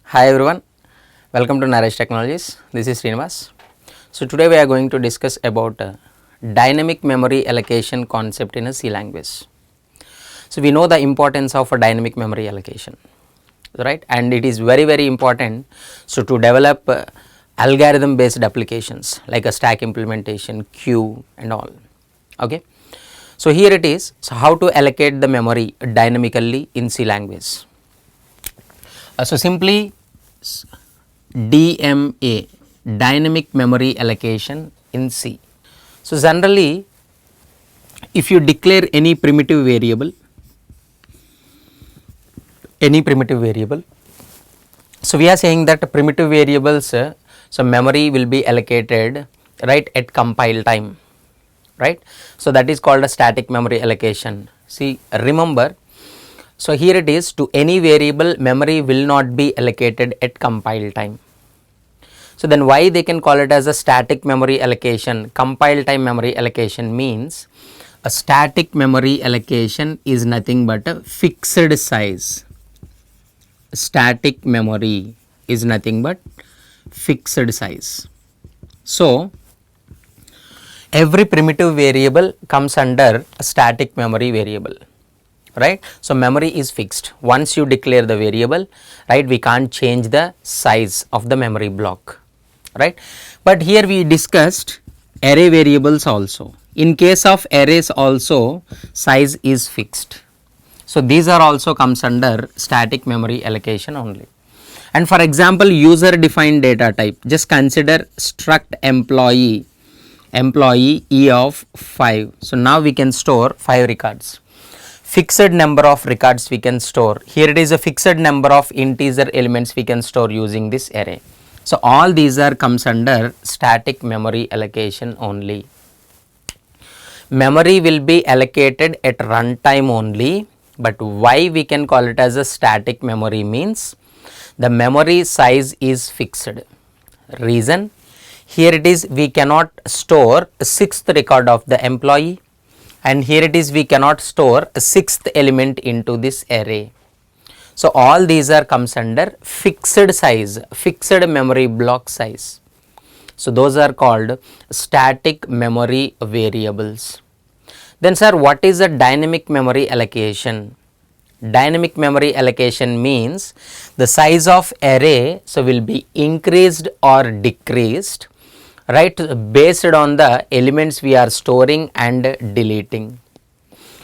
Hi everyone, welcome to Naresh Technologies. This is Srinivas. So today we are going to discuss about dynamic memory allocation concept in a C language. So we know the importance of a dynamic memory allocation, right? And it is very important. So to develop algorithm based applications like a stack implementation, queue and all. Okay. So here it is. So how to allocate the memory dynamically in C language. So simply DMA, dynamic memory allocation in C. So generally if you declare any primitive variable, so we are saying that primitive variables, so memory will be allocated right at compile time, right? So that is called a static memory allocation. See, remember, so here it is, to any variable memory will not be allocated at compile time. So then why they can call it as a static memory allocation? Compile time memory allocation means a static memory allocation is nothing but a fixed size. Static memory is nothing but fixed size. So every primitive variable comes under a static memory variable, right? So memory is fixed. Once you declare the variable, right, we can't change the size of the memory block, right? But here we discussed array variables also. In case of arrays also, size is fixed. So these are also comes under static memory allocation only. And for example, user defined data type, just consider struct employee E of 5. So now we can store 5 records. Fixed number of records we can store. Here it is a fixed number of integer elements we can store using this array. So all these are comes under static memory allocation only. Memory will be allocated at runtime only, but why we can call it as a static memory means the memory size is fixed. Reason, here it is we cannot store a 6th record of the employee, and here it is we cannot store a 6th element into this array. So all these are comes under fixed size, fixed memory block size. So those are called static memory variables. Then sir, what is a dynamic memory allocation? Dynamic memory allocation means the size of array so will be increased or decreased, right, based on the elements we are storing and deleting.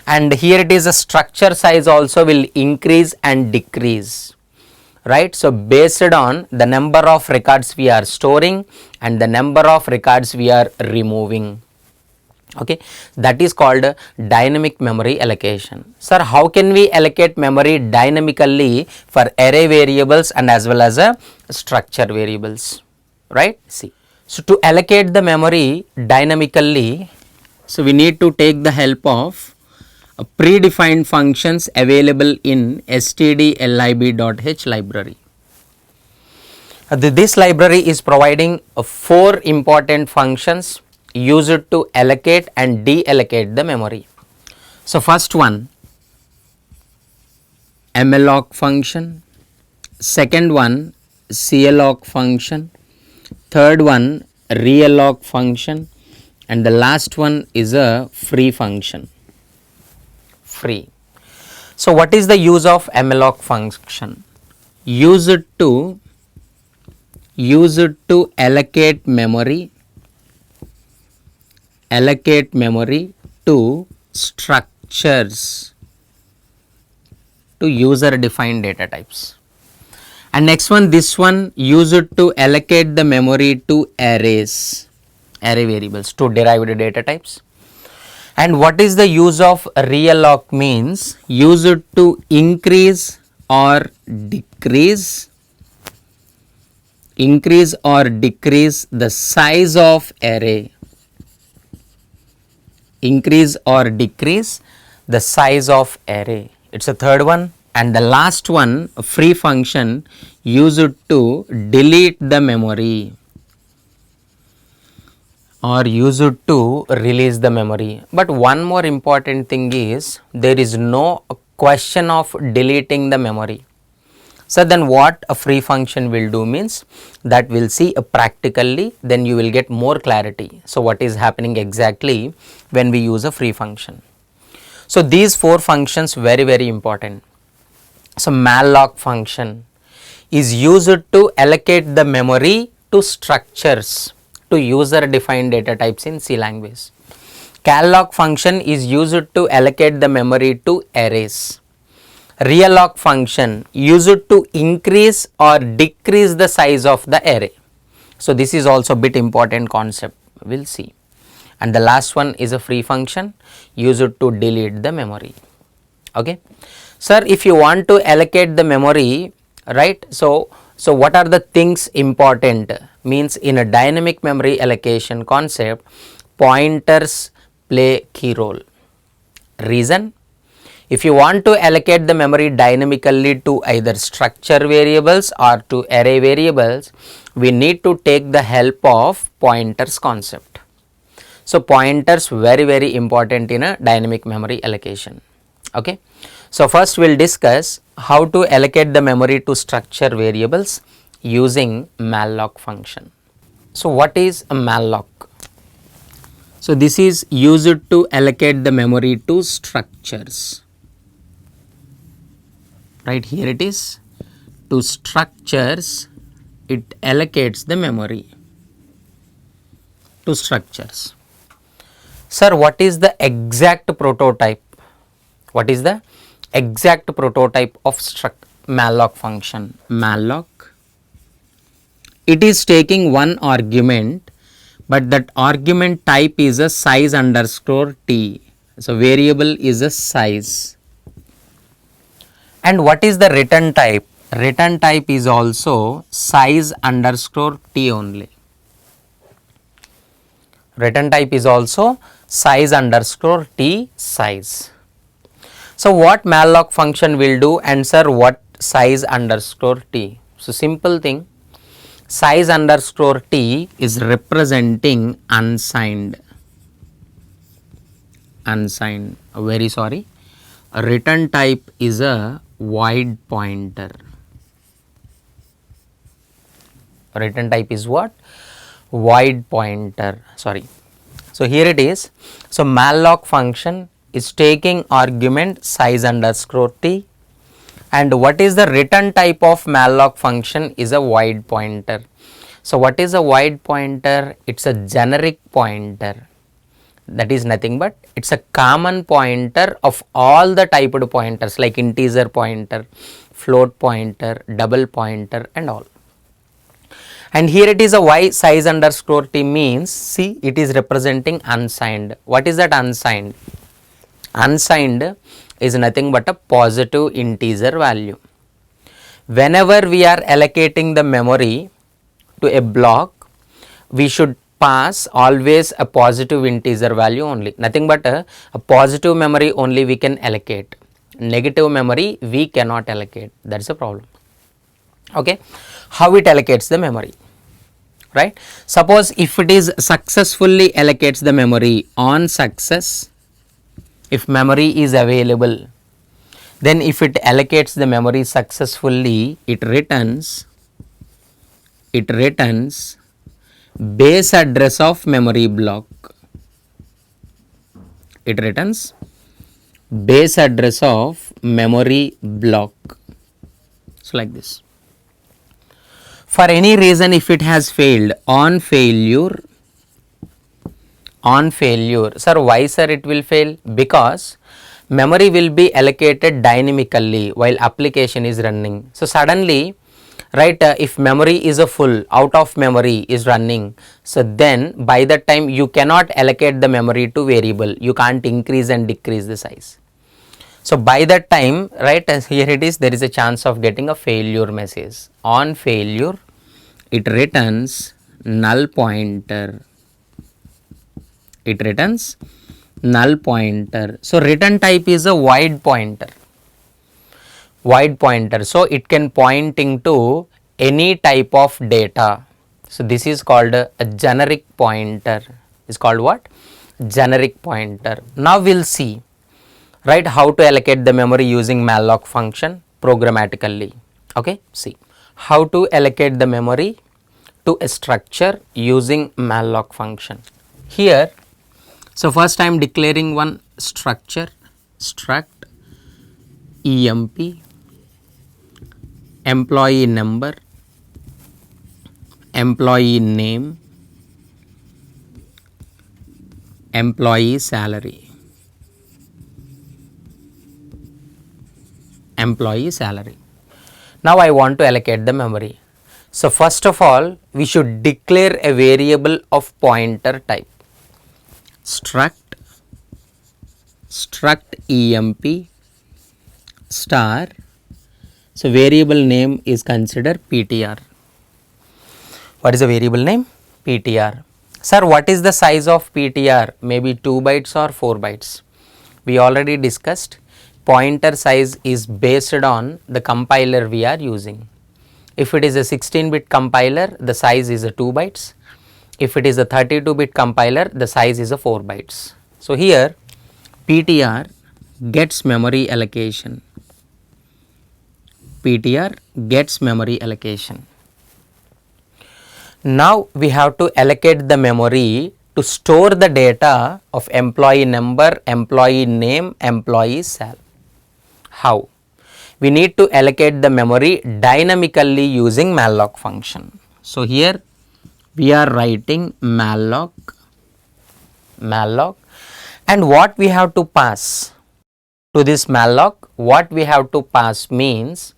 And here it is a structure size also will increase and decrease, right? So based on the number of records we are storing and the number of records we are removing. Okay, that is called dynamic memory allocation. Sir, how can we allocate memory dynamically for array variables and as well as structure variables, right? See, so to allocate the memory dynamically, so we need to take the help of predefined functions available in stdlib.h library. This library is providing 4 important functions used to allocate and deallocate the memory. So first one, malloc function, second one calloc function, third one realloc function, and the last one is a free function. Free. So what is the use of malloc function? Use it to allocate memory to structures, to user defined data types. And next one, this one, use it to allocate the memory to arrays, array variables, to derived data types. And what is the use of realloc means? Use it to increase or decrease the size of array. Increase or decrease the size of array. It's a third one. And the last one, free function, use it to delete the memory. or use it to release the memory. But one more important thing is there is no question of deleting the memory. So then what a free function will do means that we'll see practically, then you will get more clarity. So what is happening exactly when we use a free function. So these four functions very important. So malloc function is used to allocate the memory to structures, to user defined data types in C language. Calloc function is used to allocate the memory to arrays. Realloc function used to increase or decrease the size of the array. So this is also a bit important concept, we will see. And the last one is a free function used to delete the memory. Okay. Sir, if you want to allocate the memory, right, so what are the things important? Means in a dynamic memory allocation concept, pointers play key role. Reason? If you want to allocate the memory dynamically to either structure variables or to array variables, we need to take the help of pointers concept. So pointers very important in a dynamic memory allocation. Okay. So first we will discuss how to allocate the memory to structure variables using malloc function. So what is a malloc? So this is used to allocate the memory to structures. Right, here it is, to structures it allocates the memory to structures. Sir, what is the exact prototype? What is the exact prototype of malloc function? Malloc, it is taking one argument, but that argument type is a size underscore t. So variable is a size. And what is the return type? Return type is also size underscore t only. Return type is also size underscore t size. So what malloc function will do, and sir, what size underscore t? So simple thing, size underscore t is representing unsigned. Very sorry. Return type is a void pointer. Return type is what? Void pointer. Sorry. So here it is. So malloc function is taking argument size underscore t, and what is the return type of malloc function is a void pointer. So what is a void pointer? It's a generic pointer. That is nothing but it's a common pointer of all the typed pointers like integer pointer, float pointer, double pointer and all. And here it is a y size underscore t means, see, it is representing unsigned. What is that unsigned? Unsigned is nothing but a positive integer value. Whenever we are allocating the memory to a block, we should pass always a positive integer value only, nothing but a positive memory only we can allocate, negative memory we cannot allocate. That is a problem. Okay, how it allocates the memory, right? Suppose if it is successfully allocates the memory on success, if memory is available, then if it allocates the memory successfully, it returns base address of memory block. It returns base address of memory block. So like this. For any reason, if it has failed, on failure, sir, why sir it will fail? Because memory will be allocated dynamically while application is running. So suddenly, right, if memory is a full, out of memory is running, so then by that time you cannot allocate the memory to variable, you can't increase and decrease the size. So by that time, right, as here it is, there is a chance of getting a failure message. On failure, it returns null pointer. It returns null pointer. So return type is a void pointer. Void pointer, so it can pointing to any type of data. So this is called a generic pointer. is called what? Generic pointer. Now we'll see, right, how to allocate the memory using malloc function programmatically. Okay, see how to allocate the memory to a structure using malloc function. Here, so first I am declaring one structure, struct emp employee number, employee name, employee salary, employee salary. Now I want to allocate the memory. So first of all, we should declare a variable of pointer type. Struct emp star. So variable name is considered ptr. What is the variable name? ptr. Sir, what is the size of ptr? Maybe 2 bytes or 4 bytes. We already discussed pointer size is based on the compiler we are using. If it is a 16-bit compiler, the size is a 2 bytes. If it is a 32-bit compiler, the size is a 4 bytes. So here ptr gets memory allocation. ptr gets memory allocation. Now we have to allocate the memory to store the data of employee number, employee name, employee sal. How? We need to allocate the memory dynamically using malloc function. So here we are writing malloc, and what we have to pass to this malloc, what we have to pass means,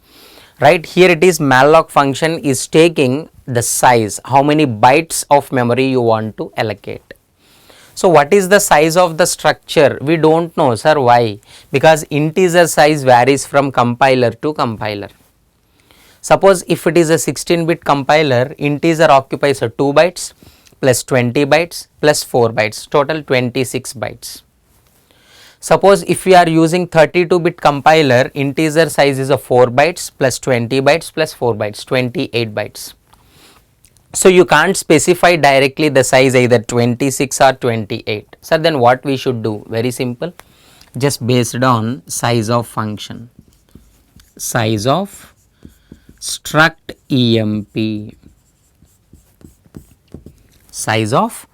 right, here it is malloc function is taking the size, how many bytes of memory you want to allocate. So what is the size of the structure? We don't know, sir. Why? Because integer size varies from compiler to compiler. Suppose if it is a 16-bit compiler, integer occupies a 2 bytes plus 20 bytes plus 4 bytes, total 26 bytes. Suppose if we are using 32-bit compiler, integer size is a 4 bytes plus 20 bytes plus 4 bytes, 28 bytes. So you can't specify directly the size either 26 or 28. So then what we should do? Very simple, just based on size of function, size of struct emp, size of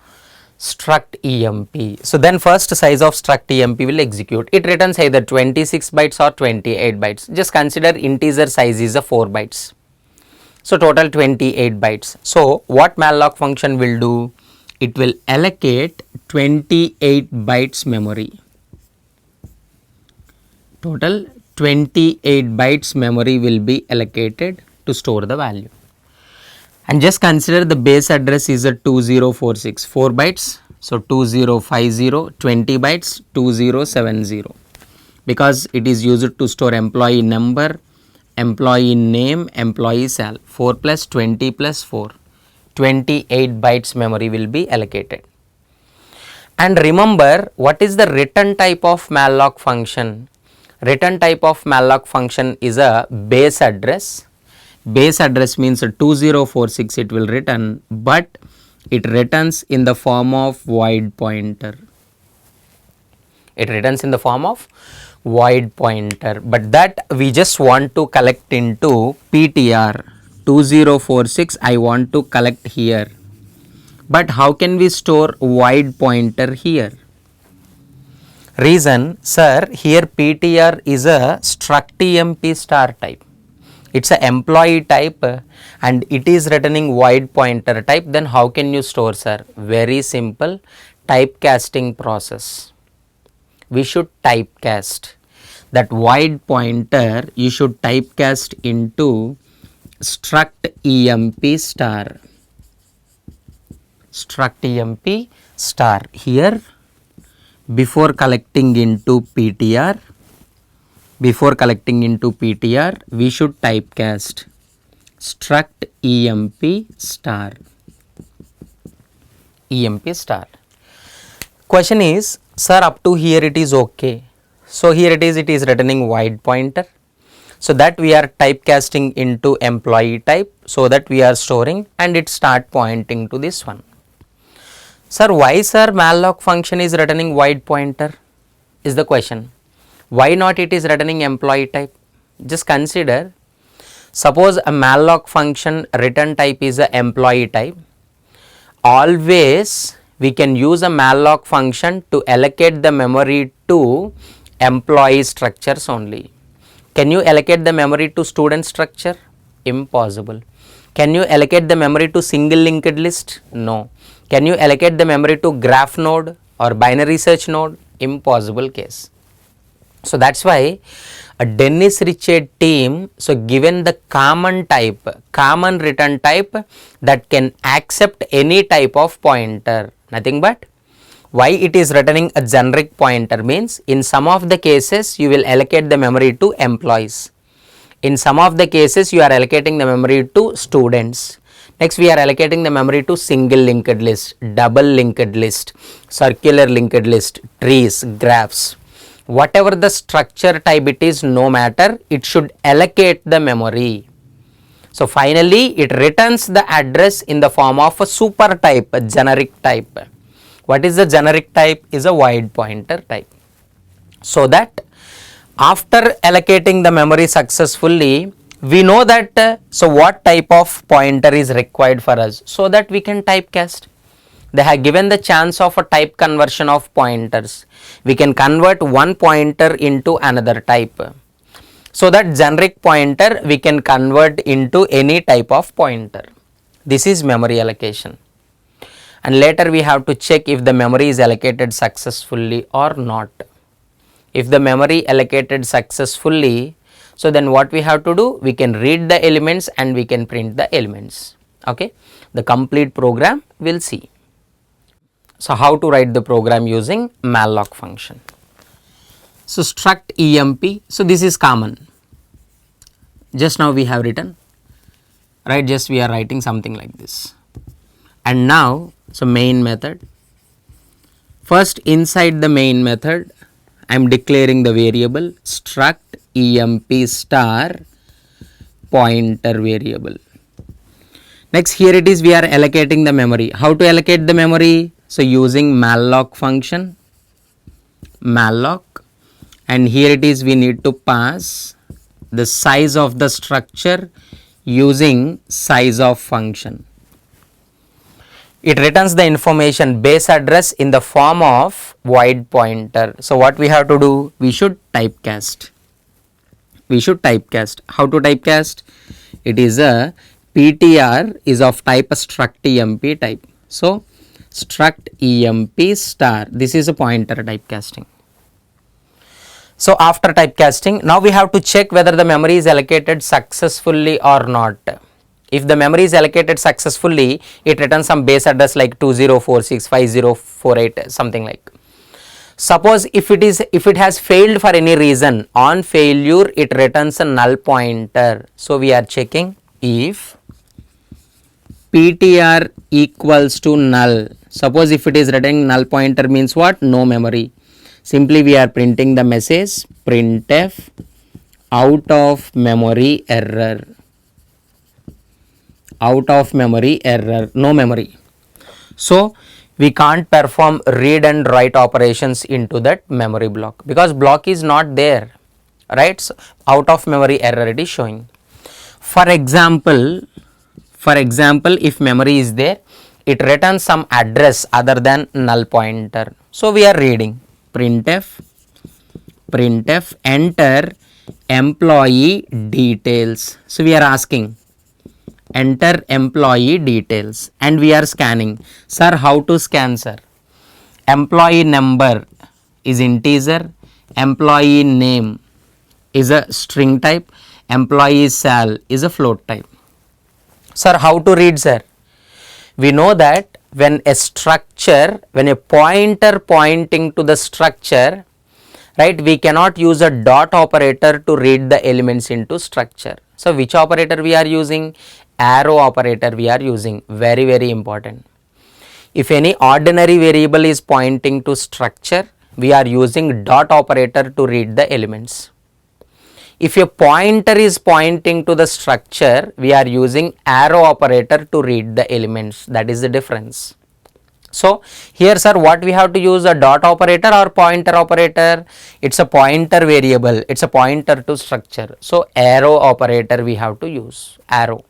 struct emp. So then first size of struct emp will execute. It returns either 26 bytes or 28 bytes. Just consider integer size is a 4 bytes. So total 28 bytes. So what malloc function will do? It will allocate 28 bytes memory. Total 28 bytes memory will be allocated to store the value. And just consider the base address is a 2046, 4 bytes. So 2050, 20 bytes, 2070. Because it is used to store employee number, employee name, employee sal. 4 plus 20 plus 4, 28 bytes memory will be allocated. And remember, what is the return type of malloc function? Return type of malloc function is a base address. Base address means 2046 it will return, but it returns in the form of void pointer. It returns in the form of void pointer, but that we just want to collect into ptr. 2046 I want to collect here, but how can we store void pointer here? Reason, sir, here ptr is a struct emp star type. It's a employee type and it is returning void pointer type. Then how can you store, sir? Very simple, typecasting process. We should typecast that void pointer. You should typecast into struct emp star. Struct emp star. Here before collecting into ptr, we should typecast struct emp star. Emp star. Question is, sir, up to here it is okay. So here it is returning void pointer. So that we are typecasting into employee type, so that we are storing and it start pointing to this one. Sir, why sir malloc function is returning void pointer is the question. Why not it is returning employee type? Just consider, suppose a malloc function return type is a employee type. Always we can use a malloc function to allocate the memory to employee structures only. Can you allocate the memory to student structure? Impossible. Can you allocate the memory to single linked list? No. Can you allocate the memory to graph node or binary search node? Impossible case. So that's why a Dennis Richard team, so given the common type, common return type that can accept any type of pointer, nothing but why it is returning a generic pointer means in some of the cases you will allocate the memory to employees. In some of the cases you are allocating the memory to students. Next we are allocating the memory to single linked list, double linked list, circular linked list, trees, graphs. Whatever the structure type it is, no matter, it should allocate the memory. So finally it returns the address in the form of a super type, a generic type. What is the generic type? Is a void pointer type. So that after allocating the memory successfully, we know that so what type of pointer is required for us, so that we can typecast. They have given the chance of a type conversion of pointers. We can convert one pointer into another type. So that generic pointer we can convert into any type of pointer. This is memory allocation. And later we have to check if the memory is allocated successfully or not. If the memory allocated successfully, so then what we have to do? We can read the elements and we can print the elements. Okay. The complete program we'll see. So how to write the program using malloc function. So struct emp, so this is common. Just now we have written, right? Just we are writing something like this. And now, so main method. First inside the main method, I am declaring the variable struct emp star pointer variable. Next here it is we are allocating the memory. How to allocate the memory? So using malloc function, malloc, and here it is we need to pass the size of the structure using size of function. It returns the information base address in the form of void pointer. So what we have to do? We should typecast. We should typecast. How to typecast? It is a PTR is of type a struct emp type. So struct emp star, this is a pointer typecasting. So after typecasting, now we have to check whether the memory is allocated successfully or not. If the memory is allocated successfully, it returns some base address like 20465048, something like. Suppose if it has failed for any reason, on failure it returns a null pointer. So we are checking if PTR equals to null. Suppose if it is returning null pointer means what? No memory. Simply we are printing the message printf out of memory error. Out of memory error, no memory. So we can't perform read and write operations into that memory block because block is not there, right? So out of memory error it is showing. For example, if memory is there, it returns some address other than null pointer. So we are reading printf enter employee details. So we are asking enter employee details and we are scanning. Sir, how to scan, sir? Employee number is integer, employee name is a string type, employee sal is a float type. Sir, how to read, sir? We know that when a structure, when a pointer pointing to the structure, right, we cannot use a dot operator to read the elements into structure. So which operator we are using? Arrow operator we are using. Very, very important. If any ordinary variable is pointing to structure, we are using dot operator to read the elements. If a pointer is pointing to the structure, we are using arrow operator to read the elements. That is the difference. So here sir, what we have to use, a dot operator or pointer operator? It's a pointer variable, it's a pointer to structure. So arrow operator we have to use, arrow.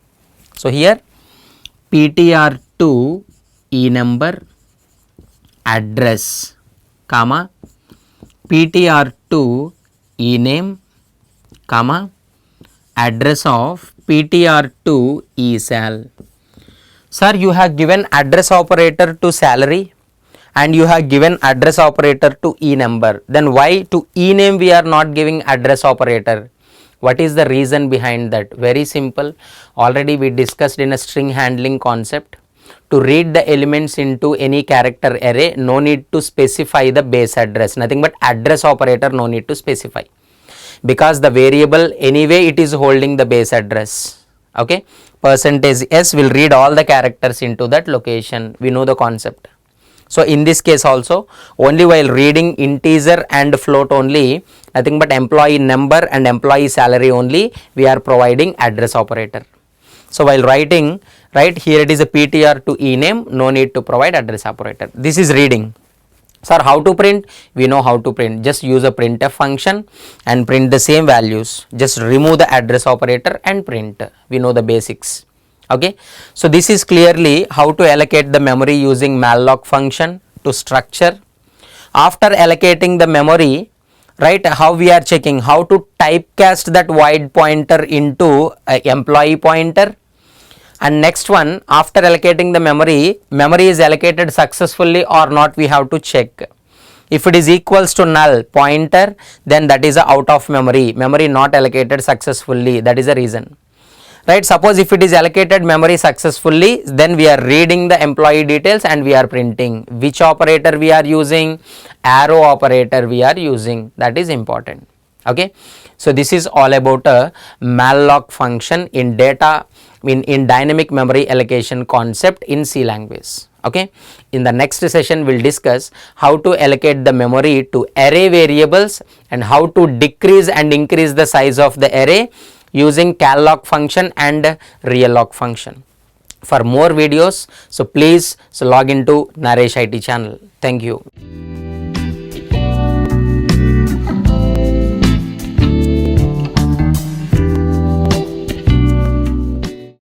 So here ptr to e number address comma ptr to e name comma address of ptr to e sal. Sir, you have given address operator to salary and you have given address operator to e number. Then why to e name we are not giving address operator? What is the reason behind that? Very simple. Already we discussed in a string handling concept. To read the elements into any character array, no need to specify the base address. Nothing but address operator no need to specify. Because the variable anyway it is holding the base address. Okay. Percentage s will read all the characters into that location. We know the concept. So in this case also, only while reading integer and float only, nothing but employee number and employee salary only, we are providing address operator. So while writing, right, here it is a ptr to e name, no need to provide address operator. This is reading. Sir, how to print? We know how to print. Just use a printf function and print the same values. Just remove the address operator and print. We know the basics. Okay. So this is clearly how to allocate the memory using malloc function to structure. After allocating the memory, right, how we are checking how to typecast that void pointer into a employee pointer. And next one, after allocating the memory, memory is allocated successfully or not, we have to check. If it is equals to null pointer, then that is a out of memory, memory not allocated successfully, that is the reason. Right, suppose if it is allocated memory successfully, then we are reading the employee details and we are printing. Which operator we are using? Arrow operator we are using, that is important. Okay. So this is all about a malloc function in data, in dynamic memory allocation concept in C language. Okay. In the next session we will discuss how to allocate the memory to array variables and how to decrease and increase the size of the array using calloc function and realloc function. For more videos, so please log into Naresh IT channel. Thank you.